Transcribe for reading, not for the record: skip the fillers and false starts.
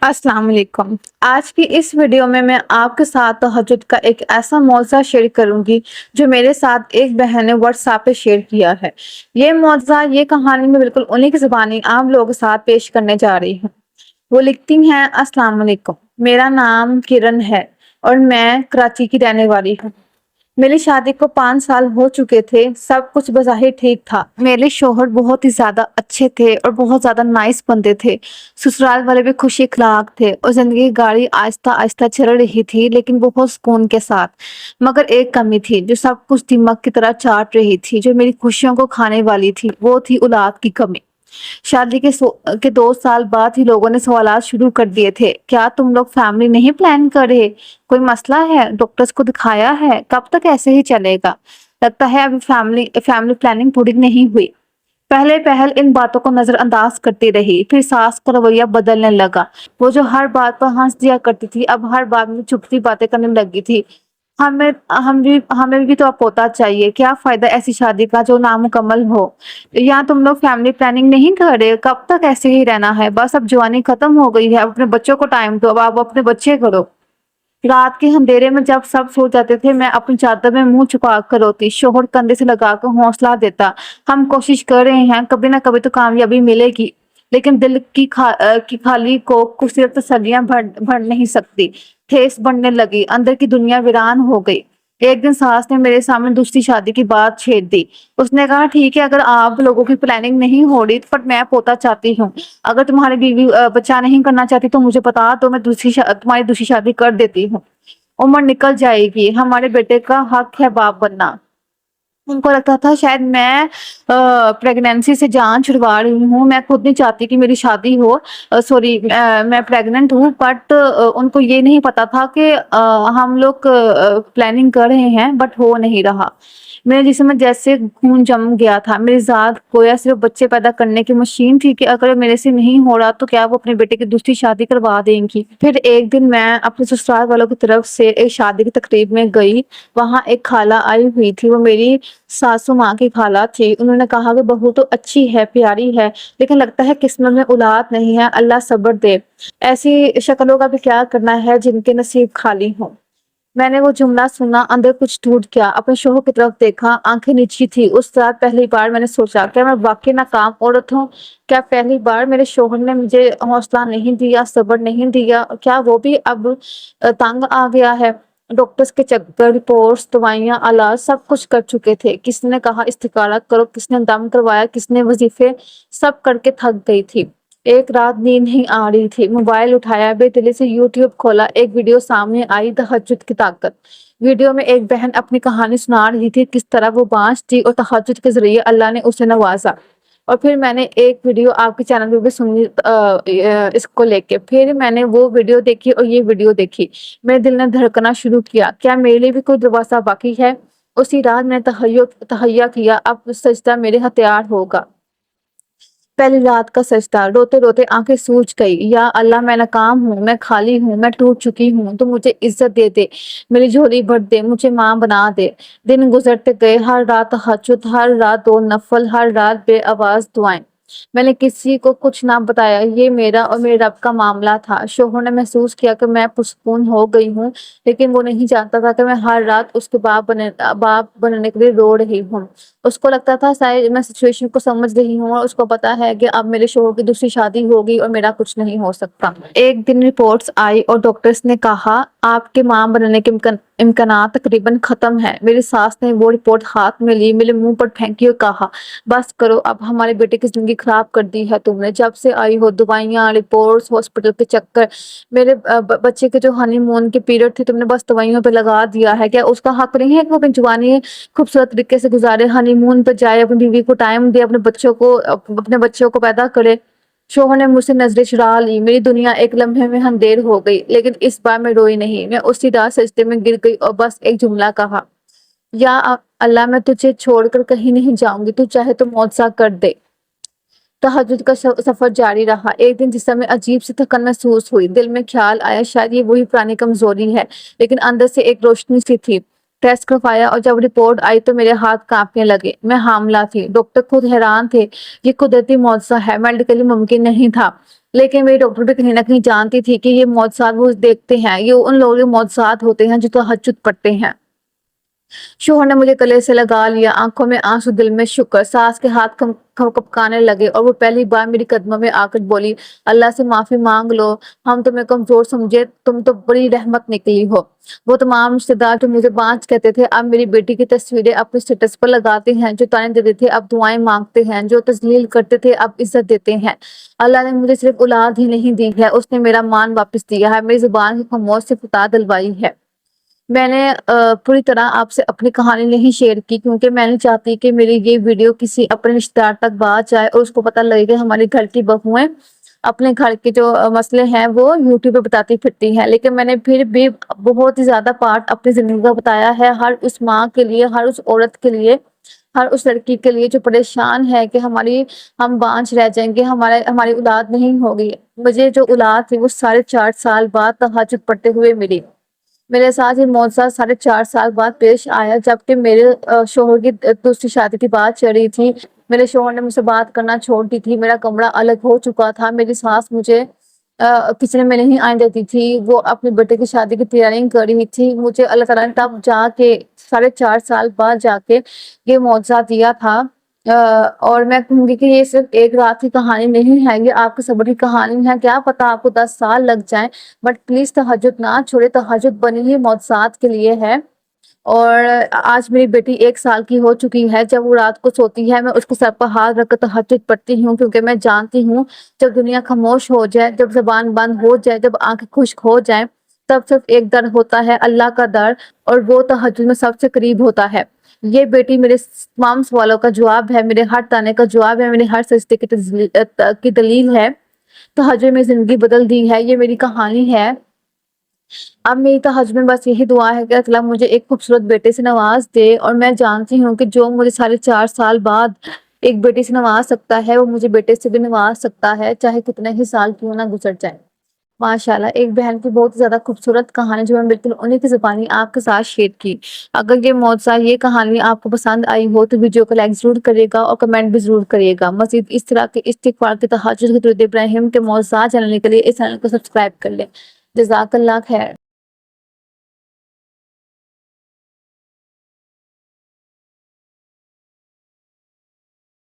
अस्सलाम वालेकुम। आज की इस वीडियो में मैं आपके साथ तहज्जुद का एक ऐसा मौज़ा शेयर करूंगी जो मेरे साथ एक बहन ने व्हाट्सएप पे शेयर किया है। ये मौज़ा, ये कहानी मैं बिल्कुल उन्हीं की ज़ुबानी आप लोगों के साथ पेश करने जा रही हूँ। वो लिखती हैं, अस्सलाम वालेकुम, मेरा नाम किरण है और मैं कराची की रहने वाली हूँ। मेरी शादी को 5 साल हो चुके थे। सब कुछ बज़ाहिर ठीक था। मेरे शौहर बहुत ही ज़्यादा अच्छे थे और बहुत ज़्यादा नाइस बंदे थे। ससुराल वाले भी खुश इखलाक थे और ज़िंदगी की गाड़ी आहिस्ता-आहिस्ता चल रही थी, लेकिन बहुत सुकून के साथ। मगर एक कमी थी जो सब कुछ दीमक की तरह चाट रही थी, जो मेरी खुशियों को खाने वाली थी, वो थी औलाद की कमी। शादी के 2 साल बाद ही लोगों ने सवालात शुरू कर दिए थे। क्या तुम लोग फैमिली नहीं प्लान कर रहे? कोई मसला है? डॉक्टर्स को दिखाया है? कब तक ऐसे ही चलेगा? लगता है अभी फैमिली प्लानिंग पूरी नहीं हुई। पहले पहल इन बातों को नजरअंदाज करती रही, फिर सास का रवैया बदलने लगा। वो जो हर बात पर हंस दिया करती थी, अब हर बात में चुपती बातें करने लगी थी। हमें भी तो अब पोता चाहिए। क्या फायदा ऐसी शादी का जो नामुकम्मल हो। या तुम लोग फैमिली प्लानिंग नहीं कर रहे? कब तक ऐसे ही रहना है? बस अब जवानी खत्म हो गई है, अब अपने बच्चों को टाइम दो, अब आप अपने बच्चे करो। रात के अंधेरे में जब सब सो जाते थे, मैं अपनी चादर में मुंह छुपा कर रोती। शोहर कंधे से लगाकर हौसला देता, हम कोशिश कर रहे हैं, कभी ना कभी तो कामयाबी मिलेगी। लेकिन दिल की खाली को कुछ सिर्फ तसल्लियां भर नहीं सकती। ठेस बढ़ने लगी, अंदर की दुनिया वीरान हो गई। एक दिन सास ने मेरे सामने दूसरी शादी की बात छेड़ दी। उसने कहा, ठीक है, अगर आप लोगों की प्लानिंग नहीं हो रही, पर मैं पोता चाहती हूँ। अगर तुम्हारी बीवी बच्चा नहीं करना चाहती तो मुझे बता दो, मैं तुम्हारी दूसरी शादी कर देती हूँ। उम्र निकल जाएगी, हमारे बेटे का हक है बाप बनना। उनको लगता था शायद मैं प्रेगनेंसी से जान छुड़वा रही हूँ। मैं खुद नहीं चाहती कि मेरी शादी हो। सॉरी, मैं प्रेग्नेंट हूँ, बट उनको ये नहीं पता था कि हम लोग प्लानिंग कर रहे हैं, बट हो नहीं रहा। मेरे जिस्म में जैसे खून जम गया था। मेरी ज़ात गोया सिर्फ बच्चे पैदा करने की मशीन थी कि अगर मेरे से नहीं हो रहा तो क्या वो अपने बेटे की दूसरी शादी करवा देंगी। फिर एक दिन मैं अपने ससुराल वालों की तरफ से एक शादी की तकरीब में गई। वहाँ एक खाला आई हुई थी, वो मेरी सासू माँ की खाला थी। उन्होंने कहा कि बहू तो अच्छी है, प्यारी है, लेकिन लगता है किस्मत में औलाद नहीं है, अल्लाह सब्र दे। ऐसी शक्लों का भी क्या करना है जिनके नसीब खाली हों। मैंने वो जुमला सुना, अंदर कुछ टूट गया। अपने शोहर की तरफ देखा, आंखें नीची थी। उस रात पहली बार मैंने सोचा, क्या मैं वाकई नाकाम औरत हूँ? क्या पहली बार मेरे शोहर ने मुझे हौसला नहीं दिया, सब्र नहीं दिया? क्या वो भी अब तंग आ गया है? डॉक्टर्स के चक्कर, रिपोर्ट्स, दवाइयाँ, इलाज सब कुछ कर चुके थे। किसने ने कहा इस्तिखारा करो, किसने दम करवाया, किसने वजीफे, सब करके थक गई थी। एक रात नींद नहीं आ रही थी। मोबाइल उठाया, बेदिली से यूट्यूब खोला। एक वीडियो सामने आई, तहज्जुद की ताकत। वीडियो में एक बहन अपनी कहानी सुना रही थी, किस तरह वो बांझ थी और तहज्जुद के जरिए अल्लाह ने उसे नवाजा। और फिर मैंने एक वीडियो आपके चैनल पे भी सुनी, इसको लेके फिर मैंने वो वीडियो देखी और ये वीडियो देखी। मेरे दिल ने धड़कना शुरू किया, क्या मेरे लिए भी कोई दरवाजा बाकी है? उसी रात मैंने तहैया किया, अब सजदा मेरे हथियार होगा। पहली रात का सजदा, रोते रोते आंखें सूज गई। या अल्लाह, मैं नाकाम हूँ, मैं खाली हूँ, मैं टूट चुकी हूँ, तो मुझे इज्जत दे दे, मेरी झोली भर दे, मुझे माँ बना दे। दिन गुजरते गए, हर रात तहज्जुद, हर रात 2 नफल, हर रात बेआवाज दुआएं। मैंने किसी को कुछ ना बताया, ये मेरा और मेरे रब का मामला था। शोहर ने महसूस किया कि मैं पुरसकून हो गई हूँ, लेकिन वो नहीं जानता था कि मैं हर रात उसके बाप बनने के लिए रो रही हूँ। उसको लगता था शायद मैं सिचुएशन को समझ रही हूँ और उसको पता है कि अब मेरे शोहर की दूसरी शादी होगी और मेरा कुछ नहीं हो सकता। एक दिन रिपोर्ट्स आई और डॉक्टर्स ने कहा, आपके मां बनने के इम्कानात तकरीबन खत्म है। मेरी सास ने वो रिपोर्ट हाथ में ली, मेरे मुंह पर फेंकी और कहा, बस करो, अब हमारे बेटे की जिंदगी खराब कर दी है तुमने। जब से आई हो, दवाइयाँ, रिपोर्ट्स, हॉस्पिटल के चक्कर, मेरे बच्चे के जो हनीमून के पीरियड थे तुमने बस दवाइयों पे लगा दिया है। क्या उसका हक नहीं है कि वो अपनी जवानी खूबसूरत तरीके से गुजारे, हनीमून पे जाए, अपनी बीवी को टाइम दे, अपने बच्चों को पैदा करे? शोहर ने मुझसे नजरें चुरा ली। मेरी दुनिया एक लम्हे में अंधेर हो गई, लेकिन इस बार मैं रोई नहीं। मैं उसी रात सजदे में गिर गई और बस एक जुमला कहा, या अल्लाह, मैं तुझे छोड़कर कहीं नहीं जाऊंगी, तू चाहे तो मुआवजा कर दे। तहज्जुद का सफर जारी रहा। एक दिन जिस समय अजीब सी थकन महसूस हुई, दिल में ख्याल आया शायद ये वही पुरानी कमजोरी है, लेकिन अंदर से एक रोशनी सी थी। टेस्ट करवाया और जब रिपोर्ट आई तो मेरे हाथ कांपने लगे। मैं हामला थी। डॉक्टर खुद हैरान थे। ये कुदरती मुआवजा है, मेडिकली मुमकिन नहीं था। लेकिन मेरी डॉक्टर भी कहीं ना कहीं जानती थी कि ये मुआवजात वो देखते हैं, ये उन लोगों के मुआवजात होते हैं जो तहज्जुद पढ़ते हैं। शोहर ने मुझे गले से लगा लिया, आंखों में आंसू, दिल में शुक्र। सास के हाथ कपकाने लगे और वो पहली बार मेरी कदमों में आकर बोली, अल्लाह से माफी मांग लो, हम तुम्हें कमजोर समझे, तुम तो बड़ी रहमत निकली हो। वो तमाम रिश्तेदार जो मुझे बांझ कहते थे, अब मेरी बेटी की तस्वीरें अपने स्टेटस पर लगाते हैं। जो ताने देते थे अब दुआएं मांगते हैं, जो तजलील करते थे अब इज्जत देते हैं। अल्लाह ने मुझे सिर्फ औलाद ही नहीं दी है, उसने मेरा मान वापस दिया है, मेरी जुबान की खामोश से फता दिलवाई है। मैंने पूरी तरह आपसे अपनी कहानी नहीं शेयर की क्योंकि मैं नहीं चाहती कि मेरी ये वीडियो किसी अपने रिश्तेदार तक बात जाए और उसको पता लगे कि हमारे घर की बहुएं अपने घर के जो मसले हैं वो यूट्यूब पे बताती फिरती हैं। लेकिन मैंने फिर भी बहुत ही ज्यादा पार्ट अपनी जिंदगी का बताया है, हर उस माँ के लिए, हर उस औरत के लिए, हर उस लड़की के लिए जो परेशान है कि हम बांझ रह जाएंगे, हमारी औलाद नहीं होगी। मुझे जो औलाद थी वो 4.5 साल बाद तहज्जुद पढ़ते हुए मिली। मेरे साथ ये मौजज़ा 4.5 साल बाद पेश आया, जबकि मेरे शोहर की दूसरी शादी की बात चल रही थी। मेरे शोहर ने मुझसे बात करना छोड़ दी थी, मेरा कमरा अलग हो चुका था। मेरी सास मुझे किचन में नहीं आने देती थी, वो अपने बेटे की शादी की तैयारी कर रही थी। मुझे अल्लाह ताला ने तब जाके 4.5 साल बाद जाके ये मौजज़ा दिया था। और मैं कहूँगी कि ये सिर्फ एक रात की कहानी नहीं है, ये आपके सब्र की कहानी है। क्या पता आपको 10 साल लग जाएं, बट प्लीज तहज्जुद ना छोड़े। तहज्जुद बनी ही मौजज़ात के लिए है। और आज मेरी बेटी 1 साल की हो चुकी है। जब वो रात को सोती है मैं उसके सर पर हाथ रखकर तहज्जुद पढ़ती हूँ, क्योंकि मैं जानती हूँ जब दुनिया खामोश हो जाए, जब जबान बंद हो जाए, जब आंखें खुश्क हो जाएं, तब सिर्फ एक दर होता है, अल्लाह का दर, और वो तहज्जुद में सबसे करीब होता है। ये बेटी मेरे तमाम सवालों का जवाब है, मेरे हर ताने का जवाब है, मेरे हर सजदे की दलील है। तहज्जुद में जिंदगी बदल दी है, ये मेरी कहानी है। अब मेरी तहज्जुद में बस यही दुआ है कि अल्लाह मुझे एक खूबसूरत बेटे से नवाज दे। और मैं जानती हूँ कि जो मुझे 4.5 साल बाद एक बेटे से नवाज सकता है, वो मुझे बेटे से भी नवाज सकता है, चाहे कितने ही साल क्यों ना गुजर जाए। माशाल्लाह, एक बहन की बहुत ज्यादा खूबसूरत कहानी जो मैं बिल्कुल उन्हीं की ज़ुबानी आपके साथ शेयर की। अगर ये मौजज़ा, ये कहानी आपको पसंद आई हो तो वीडियो को लाइक जरूर करिएगा और कमेंट भी जरूर करिएगा। मज़ीद इस तरह के इस्तिग़फ़ार के तहज्जुद के दुरूद इब्राहिम के मौजज़ात जानने के लिए इस चैनल को सब्सक्राइब कर लें। जज़ाकल्लाह खैर।